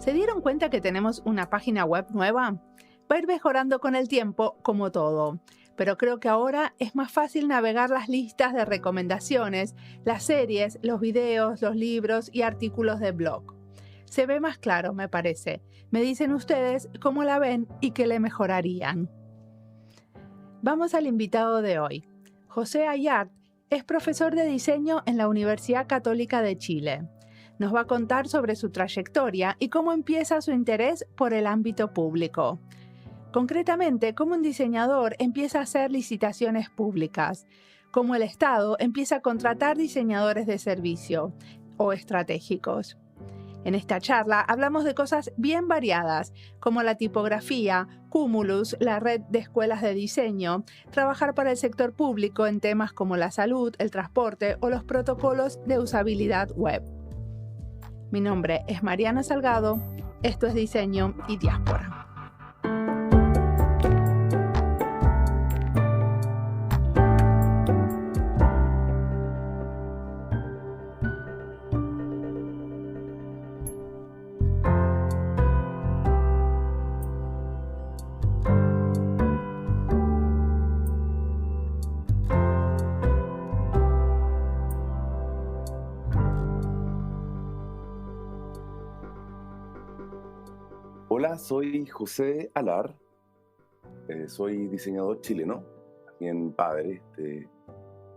¿Se dieron cuenta que tenemos una página web nueva? Va a ir mejorando con el tiempo, como todo. Pero creo que ahora es más fácil navegar las listas de recomendaciones, las series, los videos, los libros y artículos de blog. Se ve más claro, me parece. Me dicen ustedes cómo la ven y qué le mejorarían. Vamos al invitado de hoy. José Ayart es profesor de diseño en la Universidad Católica de Chile. Nos va a contar sobre su trayectoria y cómo empieza su interés por el ámbito público. Concretamente, cómo un diseñador empieza a hacer licitaciones públicas, cómo el Estado empieza a contratar diseñadores de servicio o estratégicos. En esta charla hablamos de cosas bien variadas, como la tipografía, Cumulus, la red de escuelas de diseño, trabajar para el sector público en temas como la salud, el transporte o los protocolos de usabilidad web. Mi nombre es Mariana Salgado, esto es Diseño y Diáspora. Hola, soy José Alar, soy diseñador chileno, también padre de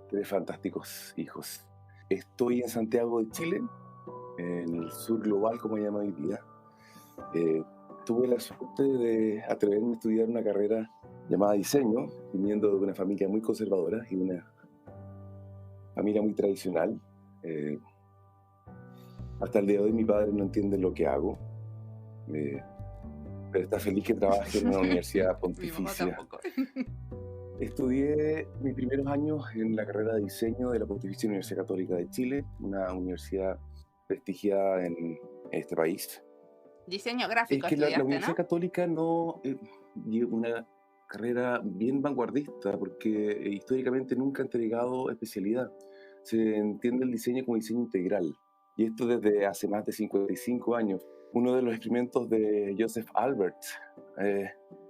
tres fantásticos hijos. Estoy en Santiago de Chile, en el sur global, como llama hoy día. Tuve la suerte de atreverme a estudiar una carrera llamada diseño, viniendo de una familia muy conservadora y una familia muy tradicional. Hasta el día de hoy mi padre no entiende lo que hago. Pero está feliz que trabaje en una universidad pontificia. Estudié mis primeros años en la carrera de diseño de la Pontificia Universidad Católica de Chile, una universidad prestigiada en este país. Diseño Es gráfico que la estudiaste, Universidad ¿no? Católica no lleva una carrera bien vanguardista, porque históricamente nunca ha entregado especialidad. Se entiende el diseño como diseño integral, y esto desde hace más de 55 años. Uno de los experimentos de Joseph Albert,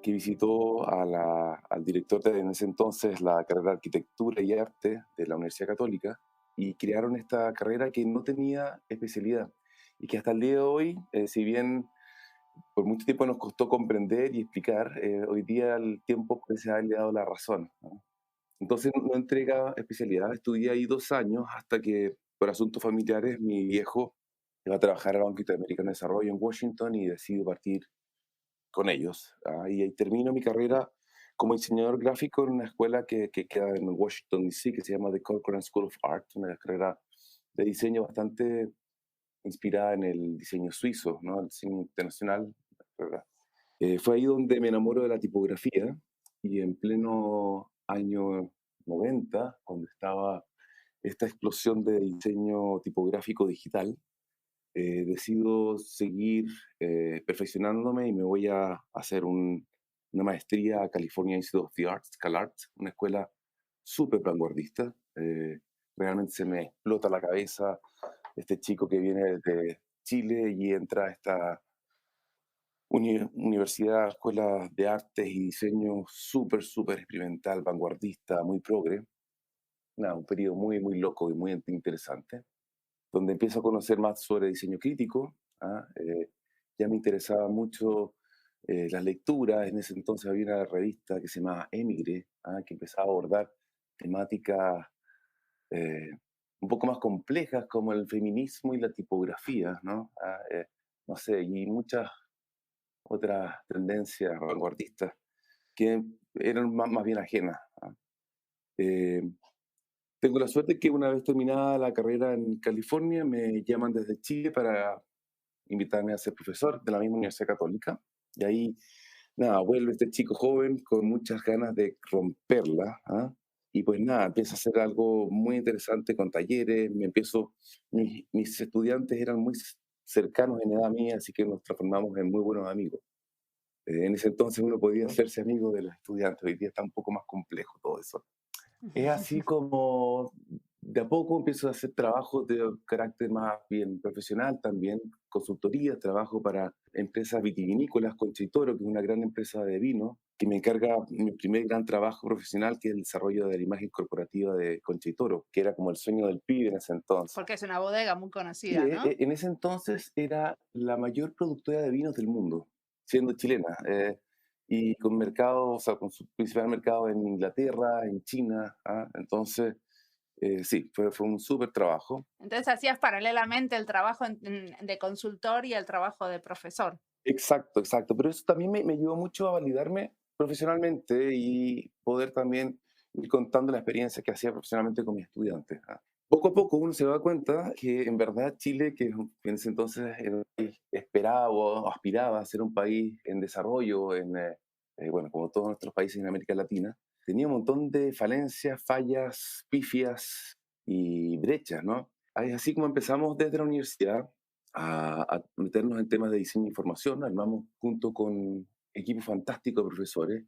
que visitó al director de en ese entonces la carrera de Arquitectura y Arte de la Universidad Católica, y crearon esta carrera que no tenía especialidad, y que hasta el día de hoy, si bien por mucho tiempo nos costó comprender y explicar, hoy día el tiempo parece haberle dado la razón, ¿no? Entonces no entrega especialidad. Estudié ahí 2 años hasta que, por asuntos familiares, mi viejo iba a trabajar al Banco Interamericano de Desarrollo en Washington y decido partir con ellos. Y ahí termino mi carrera como diseñador gráfico en una escuela que queda en Washington, D.C., que se llama The Corcoran School of Art, una carrera de diseño bastante inspirada en el diseño suizo, ¿no? El diseño internacional, ¿verdad? Fue ahí donde me enamoro de la tipografía, y en pleno año 90, cuando estaba esta explosión de diseño tipográfico digital, decido seguir perfeccionándome y me voy a hacer una maestría a California Institute of the Arts, CalArts, una escuela súper vanguardista. Realmente se me explota la cabeza este chico que viene de Chile y entra a esta universidad, escuela de artes y diseño súper, súper experimental, vanguardista, muy progre. Nada, un periodo muy, muy loco y muy interesante, donde empiezo a conocer más sobre diseño crítico. Ya me interesaba mucho las lecturas. En ese entonces había una revista que se llamaba Emigre, que empezaba a abordar temáticas eh, un poco más complejas como el feminismo y la tipografía, ¿no? No sé, y muchas otras tendencias vanguardistas que eran más bien ajenas. Eh, Tengo la suerte que una vez terminada la carrera en California, me llaman desde Chile para invitarme a ser profesor de la misma Universidad Católica. Y ahí, nada, vuelve este chico joven con muchas ganas de romperla. Y pues nada, empieza a hacer algo muy interesante con talleres. Mis estudiantes eran muy cercanos en edad mía, así que nos transformamos en muy buenos amigos. En ese entonces uno podía hacerse amigo de los estudiantes, hoy día está un poco más complejo todo eso. Es así como de a poco empiezo a hacer trabajos de carácter más bien profesional también, consultoría, trabajo para empresas vitivinícolas, Concha y Toro, que es una gran empresa de vino, que me encarga mi primer gran trabajo profesional, que es el desarrollo de la imagen corporativa de Concha y Toro, que era como el sueño del pibe en ese entonces. Porque es una bodega muy Sí, conocida, ¿no? en ese entonces era la mayor productora de vinos del mundo, siendo chilena, y con mercado, o sea, con su principal mercado en Inglaterra, en China, ¿ah? Entonces, sí, fue un súper trabajo. Entonces hacías paralelamente el trabajo de consultor y el trabajo de profesor. Exacto, exacto. Pero eso también me ayudó mucho a validarme profesionalmente y poder también ir contando la experiencia que hacía profesionalmente con mis estudiantes. ¿Ah? Poco a poco uno se da cuenta que en verdad Chile, que en ese entonces era un país esperaba o aspiraba a ser un país en desarrollo, bueno, como todos nuestros países en América Latina, tenía un montón de falencias, fallas, pifias y brechas, ¿no? Ahí es así como empezamos desde la universidad a meternos en temas de diseño de información. Armamos junto con equipos fantásticos de profesores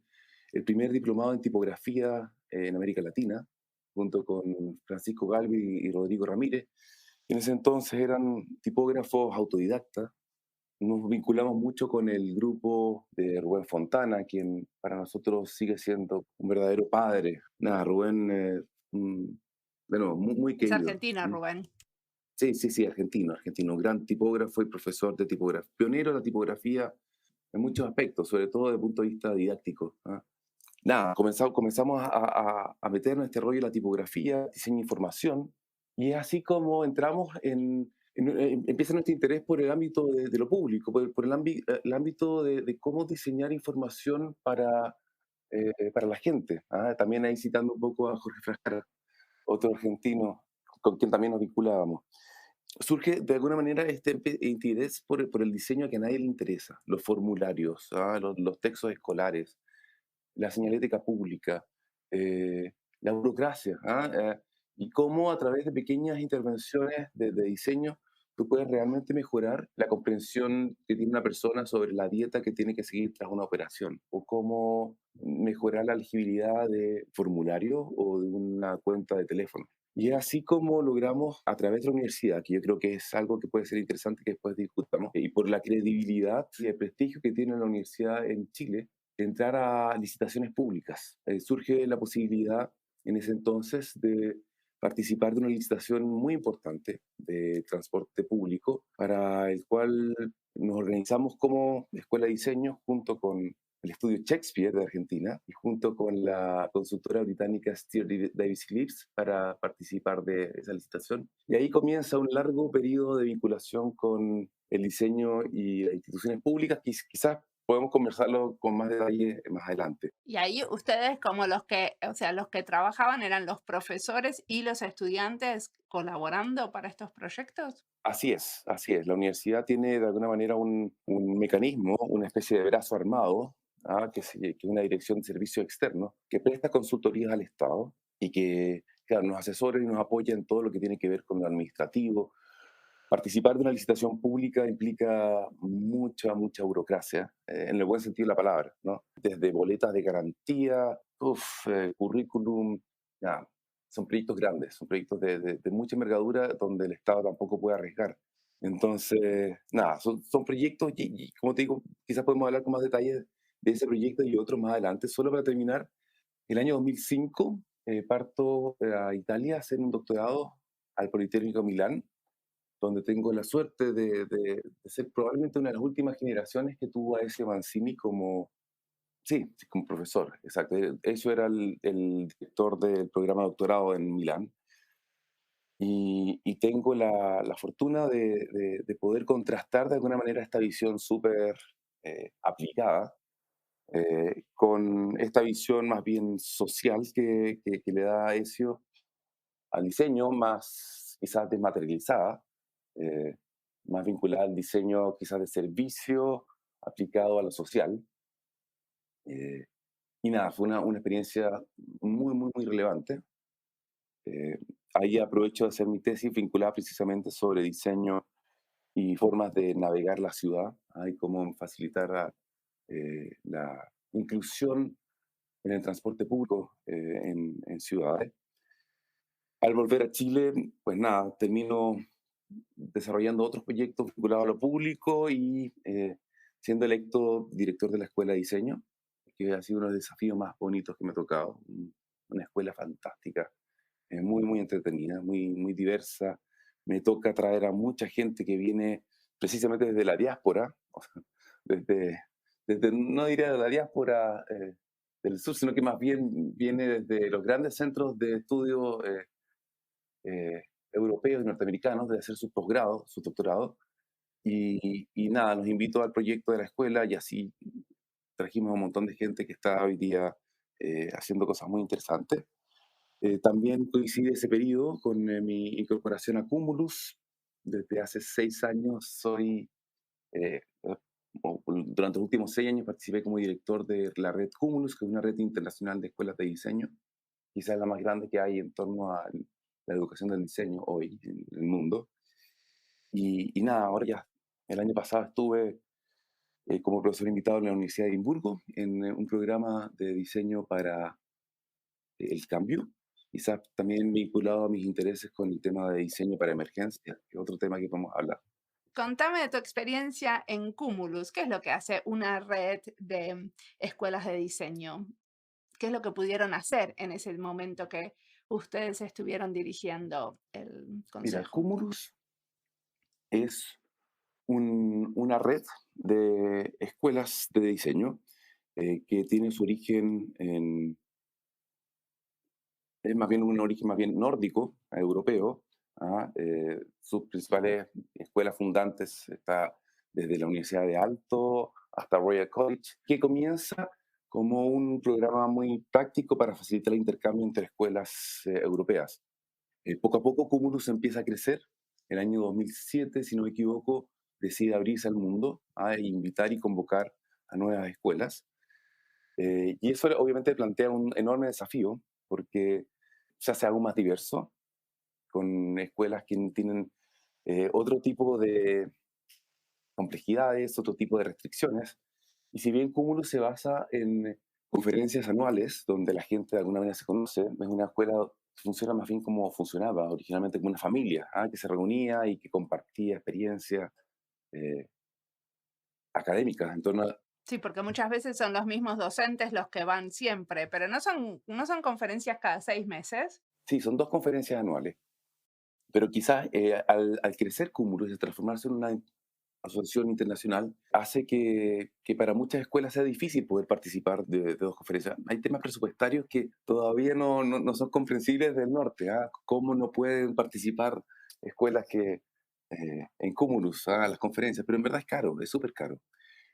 el primer diplomado en tipografía en América Latina, junto con Francisco Galvi y Rodrigo Ramírez. En ese entonces eran tipógrafos autodidactas. Nos vinculamos mucho con el grupo de Rubén Fontana, quien para nosotros sigue siendo un verdadero padre. Nada, Rubén, bueno, muy Es querido. argentina, Rubén. Sí, sí, sí, argentino, argentino, un gran tipógrafo y profesor de tipografía, pionero de la tipografía en muchos aspectos, sobre todo desde el punto de vista didáctico. ¿Ah? Nada, comenzamos a meternos en este rollo de la tipografía, diseño de información, y es así como entramos empieza nuestro interés por el ámbito de lo público, por el ámbito de cómo diseñar información para la gente. ¿Ah? También ahí citando un poco a Jorge Frascara, otro argentino con quien también nos vinculábamos. Surge de alguna manera este interés por el diseño que a nadie le interesa, los formularios, ¿ah? Los textos escolares, la señalética pública, eh, la burocracia, ¿ah? Y cómo a través de pequeñas intervenciones de diseño tú puedes realmente mejorar la comprensión que tiene una persona sobre la dieta que tiene que seguir tras una operación, o cómo mejorar la legibilidad de formularios o de una cuenta de teléfono. Y es así como logramos, a través de la universidad, que yo creo que es algo que puede ser interesante que después discutamos, y por la credibilidad y el prestigio que tiene la universidad en Chile, de entrar a licitaciones públicas. Surge la posibilidad en ese entonces de participar de una licitación muy importante de transporte público, para el cual nos organizamos como Escuela de Diseño junto con el estudio Shakespeare de Argentina y junto con la consultora británica Steer Davis Phillips para participar de esa licitación. Y ahí comienza un largo periodo de vinculación con el diseño y las instituciones públicas, que quizás podemos conversarlo con más detalle más adelante. Y ahí ustedes como los que, o sea, los que trabajaban eran los profesores y los estudiantes colaborando para estos proyectos. Así es, así es. La universidad tiene de alguna manera un mecanismo, una especie de brazo armado, que es una dirección de servicio externo, que presta consultorías al Estado y que, claro, nos asesora y nos apoya en todo lo que tiene que ver con lo administrativo. Participar de una licitación pública implica mucha burocracia, en el buen sentido de la palabra, ¿no? Desde boletas de garantía, currículum, ya, son proyectos grandes, son proyectos de mucha envergadura donde el Estado tampoco puede arriesgar. Entonces, nada, son proyectos y, como te digo, quizás podemos hablar con más detalles de ese proyecto y otros más adelante. Solo para terminar, el año 2005 parto a Italia a hacer un doctorado al Politécnico de Milán, donde tengo la suerte de ser probablemente una de las últimas generaciones que tuvo a ese Mancini como, sí, sí, como profesor, exacto. Eso era el director del programa de doctorado en Milán. Y tengo la fortuna de poder contrastar de alguna manera esta visión súper aplicada con esta visión más bien social que le da Ezio al diseño, más quizás desmaterializada, eh, más vinculada al diseño quizás de servicio aplicado a lo social. eh, y nada, fue una experiencia muy relevante. Eh, Ahí aprovecho de hacer mi tesis vinculada precisamente sobre diseño y formas de navegar la ciudad, y cómo facilitar la inclusión en el transporte público en ciudades. Al volver a Chile, pues nada, termino desarrollando otros proyectos vinculados a lo público y siendo electo director de la Escuela de Diseño, que ha sido uno de los desafíos más bonitos que me ha tocado. Una escuela fantástica, muy, muy entretenida, muy, muy diversa. Me toca traer a mucha gente que viene precisamente desde la diáspora, o sea, desde, no diría de la diáspora del sur, sino que más bien viene desde los grandes centros de estudio europeos y norteamericanos de hacer sus posgrados, su doctorado. Y nada, los invito al proyecto de la escuela y así trajimos a un montón de gente que está hoy día haciendo cosas muy interesantes. También coincide ese periodo con mi incorporación a Cumulus. Desde hace 6 años eh, eh, durante los últimos 6 años participé como director de la red Cumulus, que es una red internacional de escuelas de diseño, quizás la más grande que hay en torno a la educación del diseño hoy en el mundo. Y nada, ahora ya, el año pasado estuve como profesor invitado en la Universidad de Edimburgo en un programa de diseño para el cambio, quizás también vinculado a mis intereses con el tema de diseño para emergencia, que es otro tema que podemos hablar. Contame de tu experiencia en Cumulus. ¿Qué es lo que hace una red de escuelas de diseño? ¿Qué es lo que pudieron hacer en ese momento que ustedes estuvieron dirigiendo el Mira, consejo? Cumulus es una red de escuelas de diseño que tiene su origen es más bien un origen más bien nórdico, europeo. Sus principales escuelas fundantes está desde la Universidad de Alto hasta Royal College, que comienza como un programa muy práctico para facilitar el intercambio entre escuelas europeas. Poco a poco Cumulus empieza a crecer. El año 2007, si no me equivoco, decide abrirse al mundo a invitar y convocar a nuevas escuelas. Y eso obviamente plantea un enorme desafío porque se hace aún más diverso, con escuelas que tienen otro tipo de complejidades, otro tipo de restricciones. Y si bien Cúmulo se basa en conferencias anuales, donde la gente de alguna manera se conoce, es una escuela que funciona más bien como funcionaba originalmente como una familia, que se reunía y que compartía experiencias eh, académicas en torno a... Sí, porque muchas veces son los mismos docentes los que van siempre, pero no son conferencias cada 6 meses. Sí, son 2 conferencias anuales, pero quizás al crecer Cúmulo y transformarse en una asociación internacional, hace que para muchas escuelas sea difícil poder participar de 2 conferencias. Hay temas presupuestarios que todavía no son comprensibles del norte. ¿Cómo no pueden participar escuelas que en Cumulus a las conferencias? Pero en verdad es caro, es súper caro.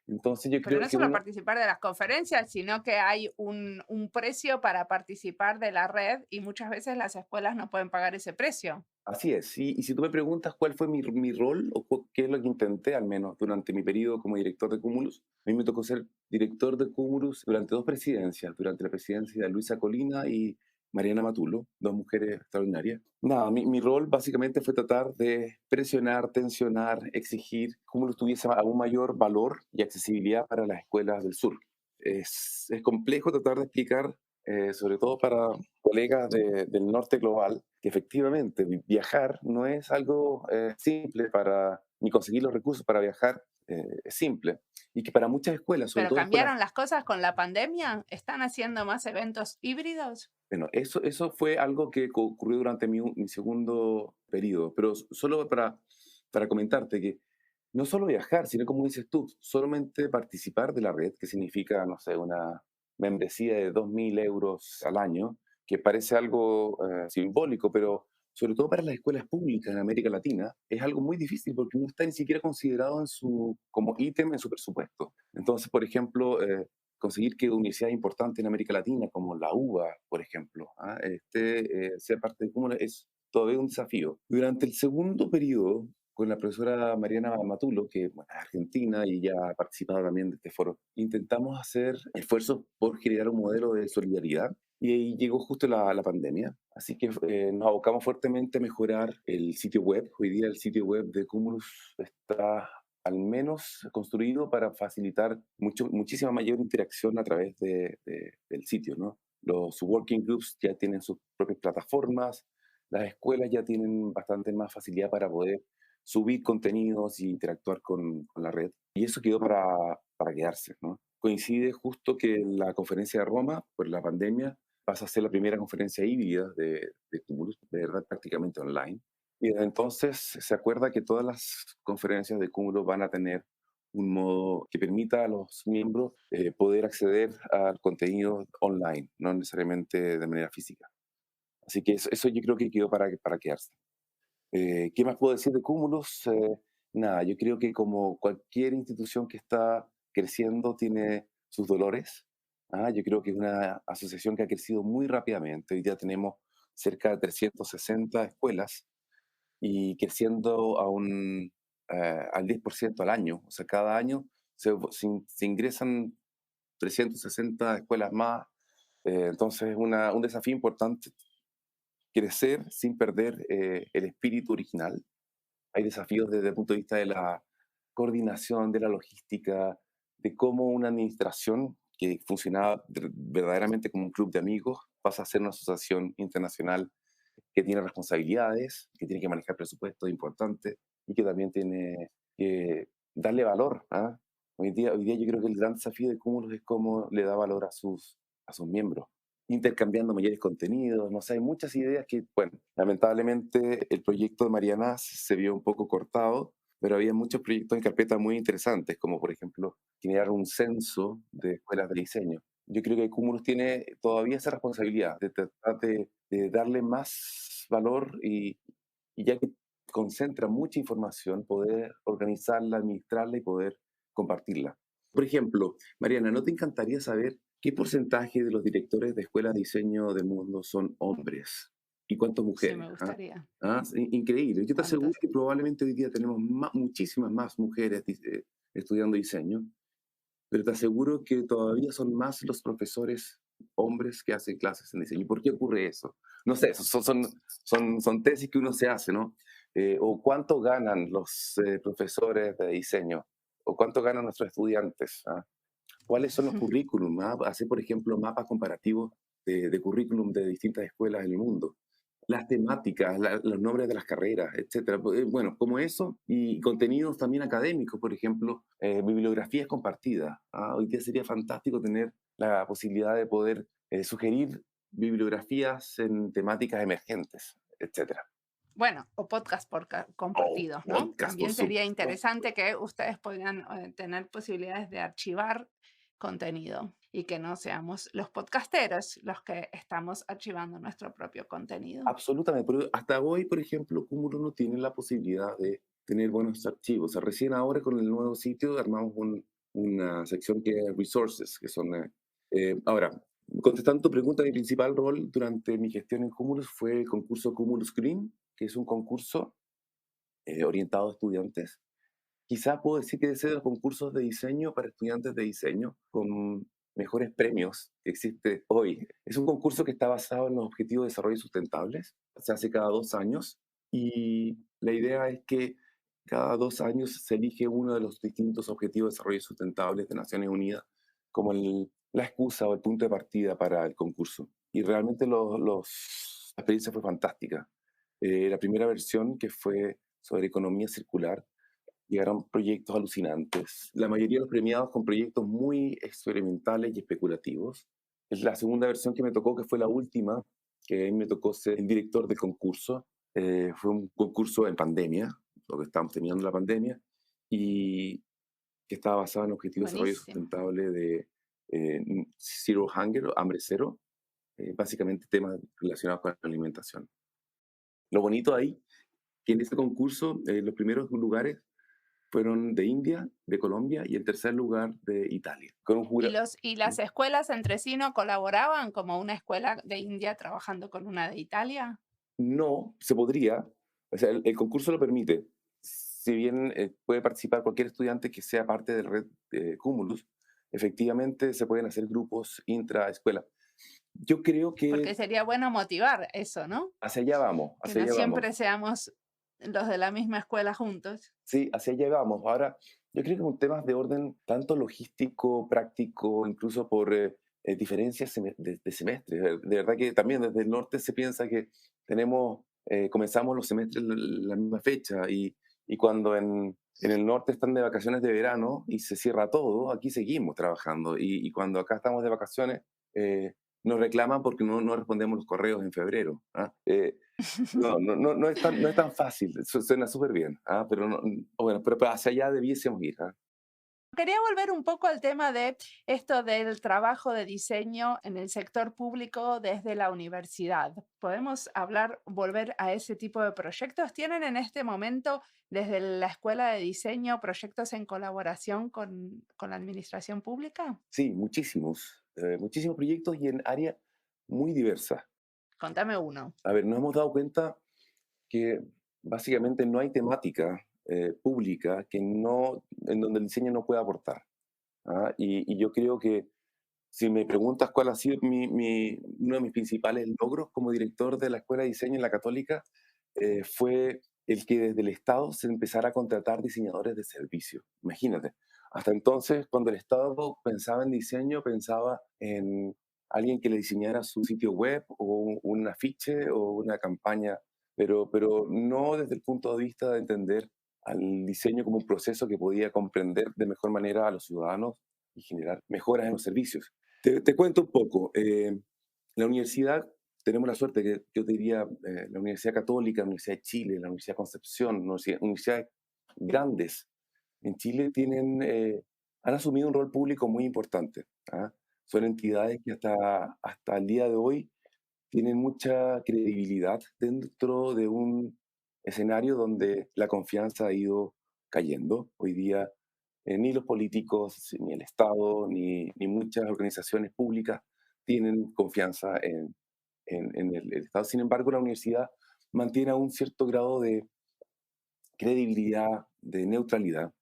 Entonces yo Pero creo no que solo uno, participar de las conferencias, sino que hay un precio para participar de la red y muchas veces las escuelas no pueden pagar ese precio. así es, sí. Y si tú me preguntas cuál fue mi rol o qué es lo que intenté, al menos durante mi periodo como director de Cumulus, a mí me tocó ser director de Cumulus durante 2 presidencias, durante la presidencia de Luisa Colina y Mariana Matulo, 2 mujeres extraordinarias. Nada, mi rol básicamente fue tratar de presionar, tensionar, exigir que Cumulus tuviese aún mayor valor y accesibilidad para las escuelas del sur. Es complejo tratar de explicar, sobre todo para colegas del norte global, que efectivamente viajar no es algo simple para, ni conseguir los recursos para viajar es simple. Y que para muchas escuelas, sobre Pero todo escuelas, cambiaron las cosas con la pandemia. ¿Están haciendo más eventos híbridos? bueno, eso fue algo que ocurrió durante mi segundo periodo, pero solo para comentarte que no solo viajar, sino como dices tú, solamente participar de la red, que significa, no sé, una membresía de 2.000 euros al año, que parece algo simbólico, pero sobre todo para las escuelas públicas en América Latina, es algo muy difícil porque no está ni siquiera considerado como ítem en su presupuesto. Entonces, por ejemplo, conseguir que universidades importantes en América Latina, como la UBA, por ejemplo, sea parte de cómo es todavía un desafío. Durante el segundo periodo, con la profesora Mariana Matulo, que bueno, es argentina y ya ha participado también de este foro, intentamos hacer esfuerzos por generar un modelo de solidaridad y ahí llegó justo la pandemia. Así que nos abocamos fuertemente a mejorar el sitio web. Hoy día el sitio web de Cumulus está al menos construido para facilitar muchísima mayor interacción a través del sitio, ¿no? Los working groups ya tienen sus propias plataformas, las escuelas ya tienen bastante más facilidad para poder subir contenidos y interactuar con la red. Y eso quedó para quedarse, ¿no? Coincide justo que la conferencia de Roma, por la pandemia, pasa a ser la primera conferencia híbrida de Cumulus, de verdad prácticamente online. Y desde entonces se acuerda que todas las conferencias de Cúmulo van a tener un modo que permita a los miembros poder acceder al contenido online, no necesariamente de manera física. Así que eso yo creo que quedó para quedarse. ¿Qué más puedo decir de Cúmulos? Nada, yo creo que como cualquier institución que está creciendo tiene sus dolores. Yo creo que es una asociación que ha crecido muy rápidamente. Hoy día tenemos cerca de 360 escuelas y creciendo al 10% al año. O sea, cada año se ingresan 360 escuelas más. Entonces es un desafío importante crecer sin perder el espíritu original. Hay desafíos desde el punto de vista de la coordinación, de la logística, de cómo una administración que funcionaba verdaderamente como un club de amigos pasa a ser una asociación internacional que tiene responsabilidades, que tiene que manejar presupuestos importantes y que también tiene que darle valor. Hoy día yo creo que el gran desafío de Cúmulos es cómo le da valor a sus miembros, intercambiando mayores contenidos, no sé, hay muchas ideas que, bueno, lamentablemente el proyecto de Mariana se vio un poco cortado, pero había muchos proyectos en carpeta muy interesantes, como por ejemplo generar un censo de escuelas de diseño. Yo creo que Cumulus tiene todavía esa responsabilidad de tratar de darle más valor y ya que concentra mucha información, poder organizarla, administrarla y poder compartirla. Por ejemplo, Mariana, ¿no te encantaría saber qué porcentaje de los directores de escuelas de diseño del mundo son hombres y cuántas Sí, mujeres? me gustaría. Increíble. Yo te aseguro ¿Cuántos? que probablemente hoy día tenemos muchísimas más mujeres estudiando diseño, pero te aseguro que todavía son más los profesores hombres que hacen clases en diseño. ¿Y por qué ocurre eso? No sé, son tesis que uno se hace, ¿no? O cuánto ganan los profesores de diseño, o cuánto ganan nuestros estudiantes. ¿Cuáles son los currículum? Hacer, por ejemplo, mapas comparativos de currículum de distintas escuelas en el mundo. Las temáticas, los nombres de las carreras, etcétera. Bueno, como eso, y contenidos también académicos, por ejemplo, bibliografías compartidas. Hoy día sería fantástico tener la posibilidad de poder sugerir bibliografías en temáticas emergentes, etcétera. Bueno, o podcast O compartidos, ¿no? podcast, por También sería supuesto. interesante que ustedes puedan tener posibilidades de archivar contenido y que no seamos los podcasteros los que estamos archivando nuestro propio contenido. Absolutamente, pero hasta hoy, por ejemplo, Cúmulo no tiene la posibilidad de tener buenos archivos. O sea, recién ahora con el nuevo sitio armamos una sección que es Resources, que son... ahora, contestando tu pregunta, mi principal rol durante mi gestión en Cumulus fue el concurso Cumulus Green, que es un concurso orientado a estudiantes. Quizás puedo decir que es de los concursos de diseño para estudiantes de diseño con mejores premios que existe hoy. Es un concurso que está basado en los objetivos de desarrollo sustentables. Se hace cada 2 años y la idea es que cada 2 años se elige uno de los distintos objetivos de desarrollo sustentables de Naciones Unidas como la excusa o el punto de partida para el concurso. Y realmente la experiencia fue fantástica. La primera versión, que fue sobre economía circular, llegaron proyectos alucinantes, la mayoría de los premiados con proyectos muy experimentales y especulativos. Es la segunda versión que me tocó, que fue la última, que a mí me tocó ser el director del concurso. Fue un concurso en pandemia, lo que estábamos teniendo la pandemia, y que estaba basado en objetivos de desarrollo Buenísimo. sustentable de Zero Hunger, o hambre cero, básicamente temas relacionados con la alimentación. Lo bonito ahí, que en este concurso los primeros lugares fueron de India, de Colombia y en tercer lugar de Italia. Con un ¿Y, jurado. las escuelas entre sí no colaboraban como una escuela de India trabajando con una de Italia? No, se podría, o sea, el concurso lo permite. Si bien puede participar cualquier estudiante que sea parte de la red de Cumulus, efectivamente se pueden hacer grupos intraescuela. Yo creo que Porque sería bueno motivar eso, ¿no? hacia allá vamos, Que hacia no allá vamos. siempre seamos los de la misma escuela juntos. Sí, hacia allá vamos. Ahora, yo creo que con temas de orden tanto logístico, práctico, incluso por diferencias de semestres. De verdad que también desde el norte se piensa que tenemos comenzamos los semestres la misma fecha y cuando en el norte están de vacaciones de verano y se cierra todo, aquí seguimos trabajando y cuando acá estamos de vacaciones nos reclaman porque no respondemos los correos en febrero. ¿Ah? No es tan fácil, suena súper bien, ¿ah? Pero, bueno, pero hacia allá debiésemos ir. ¿Ah? Quería volver un poco al tema de esto del trabajo de diseño en el sector público desde la universidad. ¿Podemos hablar, volver a ese tipo de proyectos? ¿Tienen en este momento desde la escuela de diseño proyectos en colaboración con la administración pública? Sí, muchísimos proyectos y en áreas muy diversas. Contame uno. A ver, nos hemos dado cuenta que básicamente no hay temática pública en donde el diseño no pueda aportar. ¿Ah? Y yo creo que si me preguntas cuál ha sido uno de mis principales logros como director de la Escuela de Diseño en la Católica, fue el que desde el Estado se empezara a contratar diseñadores de servicio. Imagínate. Hasta entonces, cuando el Estado pensaba en diseño, pensaba en alguien que le diseñara su sitio web o un afiche o una campaña, pero no desde el punto de vista de entender al diseño como un proceso que podía comprender de mejor manera a los ciudadanos y generar mejoras en los servicios. Te cuento un poco. La universidad, tenemos la suerte que yo te diría, la Universidad Católica, la Universidad de Chile, la Universidad de Concepción, universidades grandes en Chile han asumido un rol público muy importante. ¿Ah? Son entidades que hasta el día de hoy tienen mucha credibilidad dentro de un escenario donde la confianza ha ido cayendo. Hoy día ni los políticos, ni el Estado, ni muchas organizaciones públicas tienen confianza en el Estado. Sin embargo, la universidad mantiene un cierto grado de credibilidad, de neutralidad,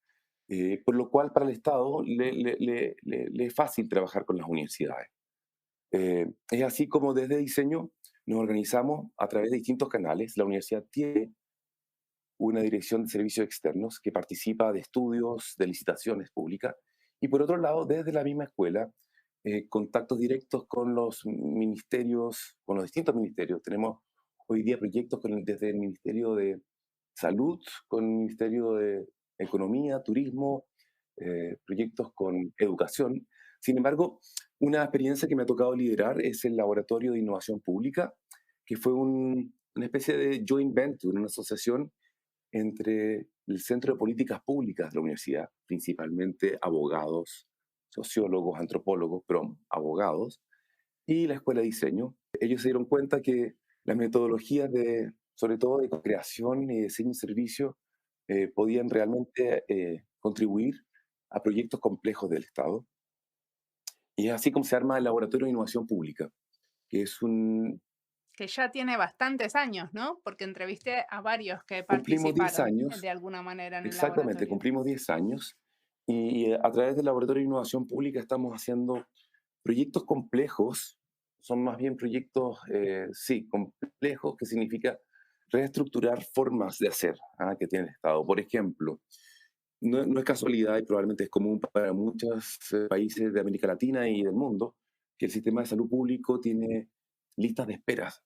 por lo cual para el Estado le es fácil trabajar con las universidades. Es así como desde diseño nos organizamos a través de distintos canales. La universidad tiene una dirección de servicios externos que participa de estudios, de licitaciones públicas. Y por otro lado, desde la misma escuela, contactos directos con los ministerios, con los distintos ministerios. Tenemos hoy día proyectos desde el Ministerio de Salud, con el Ministerio de Economía, Turismo, proyectos con educación. Sin embargo, una experiencia que me ha tocado liderar es el Laboratorio de Innovación Pública, que fue una especie de joint venture, una asociación entre el Centro de Políticas Públicas de la universidad, principalmente abogados, sociólogos, antropólogos, pero abogados, y la Escuela de Diseño. Ellos se dieron cuenta que las metodologías sobre todo de creación y diseño y servicio, podían realmente contribuir a proyectos complejos del Estado. Y es así como se arma el Laboratorio de Innovación Pública, que es Que ya tiene bastantes años, ¿no? Porque entrevisté a varios que cumplimos 10 participaron años. de alguna manera en el Exactamente, laboratorio. cumplimos 10 años y a través del Laboratorio de Innovación Pública estamos haciendo proyectos complejos, son más bien proyectos, sí, complejos, que significa reestructurar formas de hacer que tiene el Estado. Por ejemplo, no es casualidad y probablemente es común para muchos países de América Latina y del mundo que el sistema de salud público tiene listas de esperas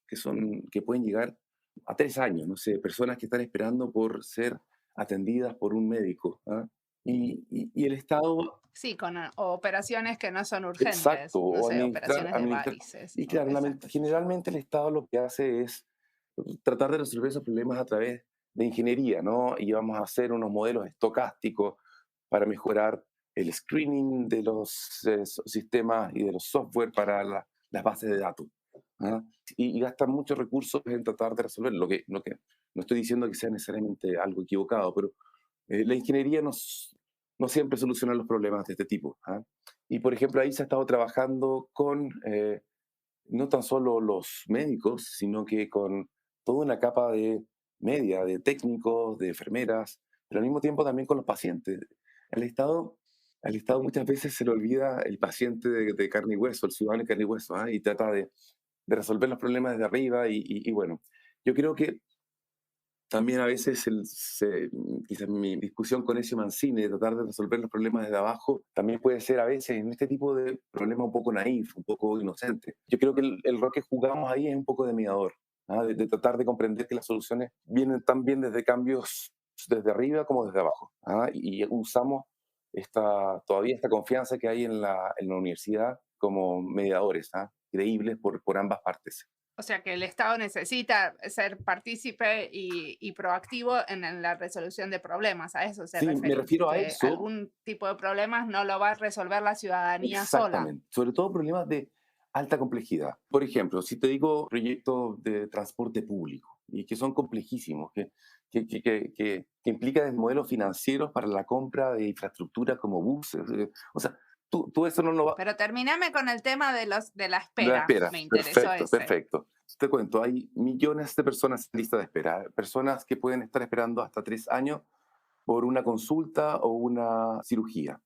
que pueden llegar a 3 años, no sé, personas que están esperando por ser atendidas por un médico. ¿Ah? Y el Estado, Sí, con operaciones que no son exacto, urgentes, no o sé, administrar, operaciones de administrar. varices. Y claro, Exacto. generalmente el Estado lo que hace es tratar de resolver esos problemas a través de ingeniería, ¿no? Y vamos a hacer unos modelos estocásticos para mejorar el screening de los sistemas y de los software para las bases de datos. ¿Ah? Y gastan muchos recursos en tratar de resolver lo que no estoy diciendo que sea necesariamente algo equivocado, pero la ingeniería no siempre soluciona los problemas de este tipo. ¿Ah? Y por ejemplo, ahí se ha estado trabajando con no tan solo los médicos, sino que con toda una capa de media, de técnicos, de enfermeras, pero al mismo tiempo también con los pacientes. Al Estado, al Estado muchas veces se le olvida el paciente de carne y hueso, el ciudadano de carne y hueso, y trata de resolver los problemas desde arriba y bueno, yo creo que también a veces quizás mi discusión con Ezio Mancini de tratar de resolver los problemas desde abajo también puede ser a veces en este tipo de problemas un poco naif, un poco inocente. Yo creo que el rol que jugamos ahí es un poco de mediador. de tratar de comprender que las soluciones vienen también desde cambios desde arriba como desde abajo. Y usamos todavía esta confianza que hay en la universidad como mediadores, creíbles por ambas partes. O sea que el Estado necesita ser partícipe y proactivo en la resolución de problemas. A eso se Sí, me referís, refiero a que eso. algún tipo de problemas no lo va a resolver la ciudadanía sola. Exactamente, sobre todo problemas de alta complejidad. Por ejemplo, si te digo proyectos de transporte público, y que son complejísimos, que implican desde modelos financieros para la compra de infraestructura como buses. O sea, tú eso no lo vas. Pero terminame con el tema de la De la espera. espera, Me interesó perfecto, ese. perfecto. Te cuento, hay millones de personas en lista de espera, personas que pueden estar esperando hasta 3 años por una consulta o una cirugía.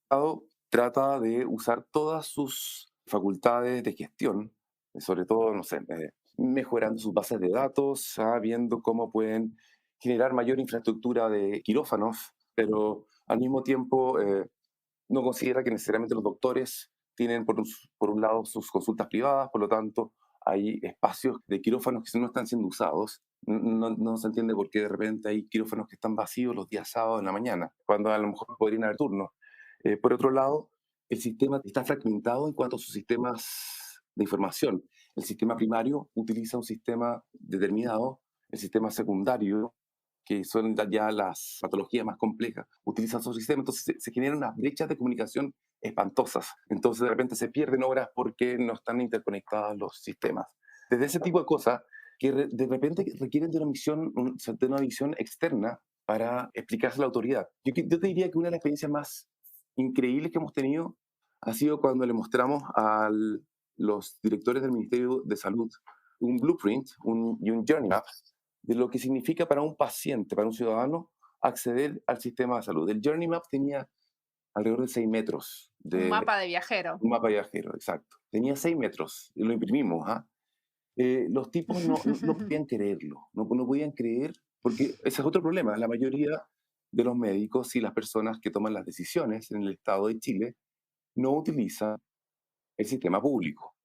Estado trata de usar todas sus facultades de gestión, sobre todo, no sé, mejorando sus bases de datos, viendo cómo pueden generar mayor infraestructura de quirófanos, pero al mismo tiempo no considera que necesariamente los doctores tienen, por un lado, sus consultas privadas, por lo tanto, hay espacios de quirófanos que no están siendo usados. No se entiende por qué de repente hay quirófanos que están vacíos los días sábados en la mañana, cuando a lo mejor podrían haber turnos. Por otro lado, el sistema está fragmentado en cuanto a sus sistemas de información. El sistema primario utiliza un sistema determinado, el sistema secundario, que son ya las patologías más complejas, utilizan su sistema, entonces se generan unas brechas de comunicación espantosas. Entonces de repente se pierden horas porque no están interconectados los sistemas. Desde ese tipo de cosas que de repente requieren de una visión externa para explicarse a la autoridad. Yo te diría que una de las experiencias más increíbles que hemos tenido ha sido cuando le mostramos a los directores del Ministerio de Salud un blueprint y un journey map de lo que significa para un paciente, para un ciudadano, acceder al sistema de salud. El Journey Map tenía alrededor de 6 metros Un de mapa de viajero. un mapa viajero, exacto. Tenía 6 metros y lo imprimimos. Los tipos no podían creerlo, no podían creer, porque ese es otro problema. La mayoría de los médicos y las personas que toman las decisiones en el Estado de Chile no utilizan el sistema público,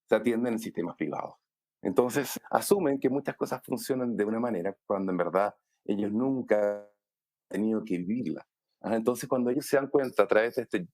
se atienden en sistemas privados. Entonces, asumen que muchas cosas funcionan de una manera cuando en verdad ellos nunca han tenido que vivirla. Entonces, cuando ellos se dan cuenta a través de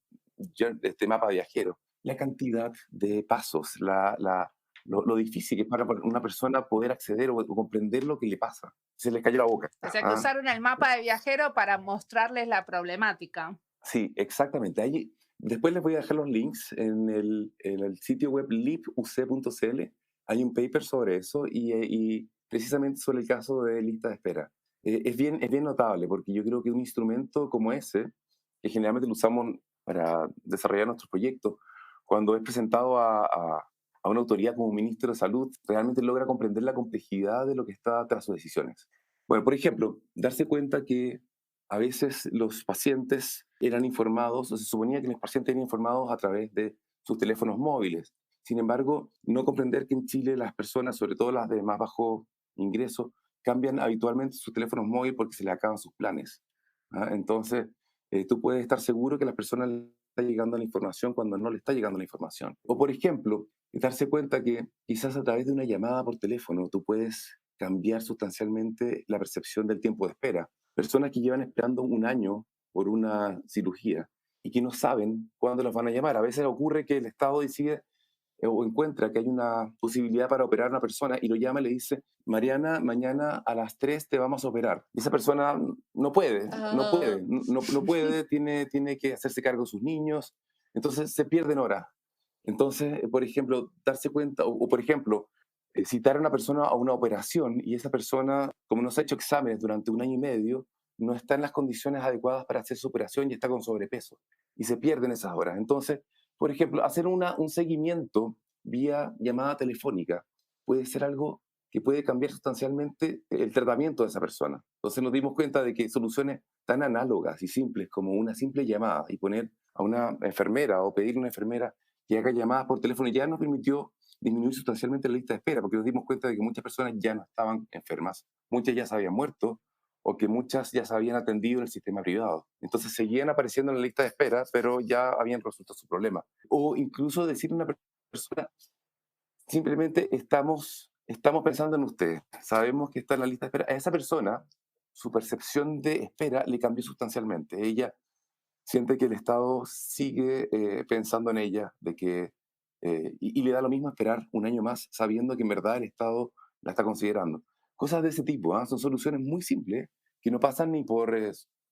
este mapa viajero, la cantidad de pasos, lo difícil que es para una persona poder acceder o comprender lo que le pasa, se les cayó la boca. O sea que usaron el mapa de viajero para mostrarles la problemática. Sí, exactamente. Después les voy a dejar los links en el sitio web lipuc.cl. Hay un paper sobre eso y precisamente sobre el caso de lista de espera. Es bien notable porque yo creo que un instrumento como ese, que generalmente lo usamos para desarrollar nuestros proyectos, cuando es presentado a una autoridad como un ministro de salud, realmente logra comprender la complejidad de lo que está tras sus decisiones. Bueno, por ejemplo, darse cuenta que a veces los pacientes eran informados, o se suponía que los pacientes eran informados a través de sus teléfonos móviles. Sin embargo, no comprender que en Chile las personas, sobre todo las de más bajo ingreso, cambian habitualmente sus teléfonos móviles porque se les acaban sus planes. Entonces, tú puedes estar seguro que a las personas les está llegando la información cuando no le está llegando la información. O, por ejemplo, darse cuenta que quizás a través de una llamada por teléfono tú puedes cambiar sustancialmente la percepción del tiempo de espera. Personas que llevan esperando un año por una cirugía y que no saben cuándo los van a llamar. A veces ocurre que el Estado decide o encuentra que hay una posibilidad para operar a una persona y lo llama y le dice, Mariana, mañana a las 3 te vamos a operar. Y esa persona no puede, no Ah. puede, no puede, tiene que hacerse cargo de sus niños, entonces se pierden horas. Entonces, por ejemplo, darse cuenta, o por ejemplo, citar a una persona a una operación y esa persona, como no se ha hecho exámenes durante un año y medio, no está en las condiciones adecuadas para hacer su operación y está con sobrepeso. Y se pierden esas horas. Entonces, por ejemplo, hacer un seguimiento vía llamada telefónica puede ser algo que puede cambiar sustancialmente el tratamiento de esa persona. Entonces nos dimos cuenta de que soluciones tan análogas y simples como una simple llamada y poner a una enfermera o pedir a una enfermera que haga llamadas por teléfono ya nos permitió disminuir sustancialmente la lista de espera, porque nos dimos cuenta de que muchas personas ya no estaban enfermas, muchas ya se habían muerto o que muchas ya se habían atendido en el sistema privado. Entonces seguían apareciendo en la lista de espera, pero ya habían resuelto su problema. O incluso decirle a una persona, simplemente estamos estamos pensando en usted, sabemos que está en la lista de espera. A esa persona, su percepción de espera le cambió sustancialmente. Ella siente que el Estado sigue pensando en ella, y le da lo mismo esperar un año más, sabiendo que en verdad el Estado la está considerando. Cosas de ese tipo, ¿ah? Son soluciones muy simples, que no pasan ni por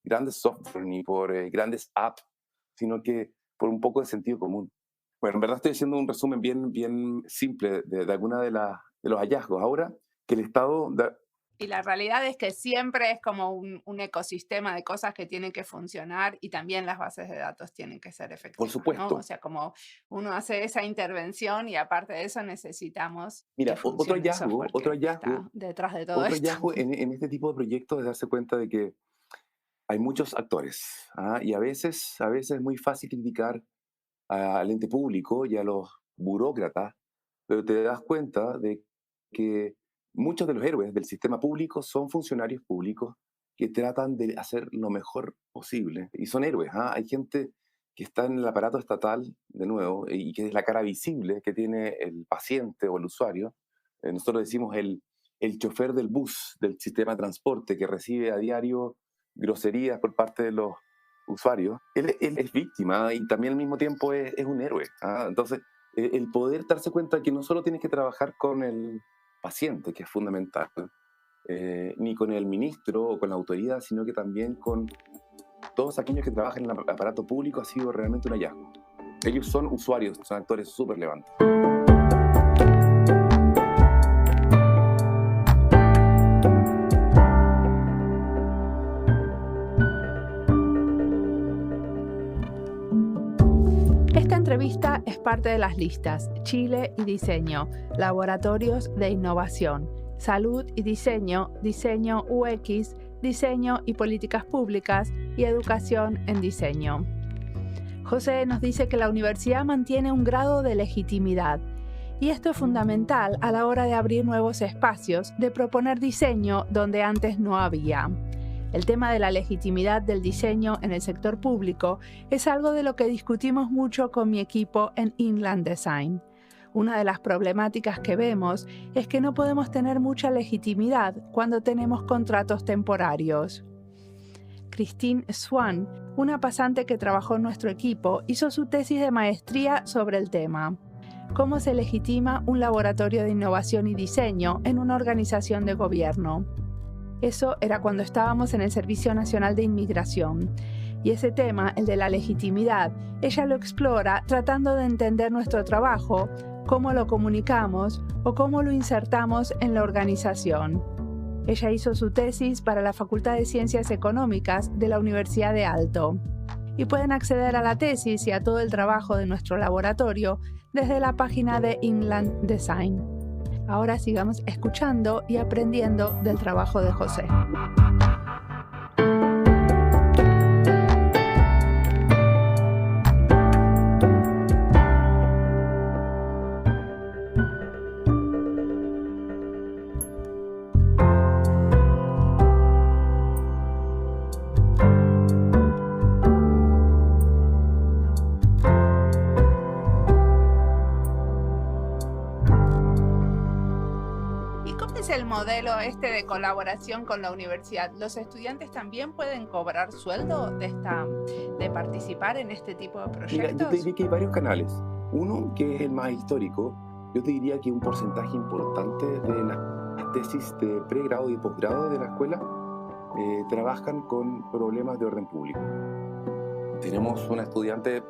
grandes software, ni por grandes apps, sino que por un poco de sentido común. Bueno, en verdad estoy haciendo un resumen bien simple de alguna de los hallazgos. Ahora que el Estado Y la realidad es que siempre es como un ecosistema de cosas que tienen que funcionar y también las bases de datos tienen que ser por efectivas, ¿no? O supuesto, sea, como uno hace esa intervención y aparte de eso necesitamos que mira, funcione el software que está detrás de todo otro esto. hallazgo en este tipo de proyectos es darse cuenta de que hay muchos actores, ¿ah? Y a veces es muy fácil criticar al ente público y a los burócratas, pero te das cuenta de que muchos de los héroes del sistema público son funcionarios públicos que tratan de hacer lo mejor posible. Y son héroes, ¿ah? Hay gente que está en el aparato estatal, de nuevo, y que es la cara visible que tiene el paciente o el usuario. Nosotros decimos el chofer del bus, del sistema de transporte, que recibe a diario groserías por parte de los usuarios. Él es víctima y también al mismo tiempo es un héroe, ¿ah? Entonces, el poder darse cuenta que no solo tienes que trabajar con el paciente, que es fundamental, ni con el ministro o con la autoridad, sino que también con todos aquellos que trabajan en el aparato público, ha sido realmente un hallazgo. Ellos son usuarios, son actores súper relevantes. Esta entrevista es parte de las listas Chile y Diseño, Laboratorios de Innovación, Salud y Diseño, Diseño UX, Diseño y Políticas Públicas y Educación en Diseño. José nos dice que la universidad mantiene un grado de legitimidad y esto es fundamental a la hora de abrir nuevos espacios, de proponer diseño donde antes no había. El tema de la legitimidad del diseño en el sector público es algo de lo que discutimos mucho con mi equipo en Inland Design. Una de las problemáticas que vemos es que no podemos tener mucha legitimidad cuando tenemos contratos temporarios. Christine Swan, una pasante que trabajó en nuestro equipo, hizo su tesis de maestría sobre el tema. ¿Cómo se legitima un laboratorio de innovación y diseño en una organización de gobierno? Eso era cuando estábamos en el Servicio Nacional de Inmigración. Y ese tema, el de la legitimidad, ella lo explora tratando de entender nuestro trabajo, cómo lo comunicamos o cómo lo insertamos en la organización. Ella hizo su tesis para la Facultad de Ciencias Económicas de la Universidad de Aalto. Y pueden acceder a la tesis y a todo el trabajo de nuestro laboratorio desde la página de Inland Design. Ahora sigamos escuchando y aprendiendo del trabajo de José. El modelo de colaboración con la universidad, ¿los estudiantes también pueden cobrar sueldo de participar en este tipo de proyectos? Mira, yo te diría que hay varios canales. Uno, que es el más histórico, yo te diría que un porcentaje importante de las tesis de pregrado y de posgrado de la escuela trabajan con problemas de orden público. Tenemos una estudiante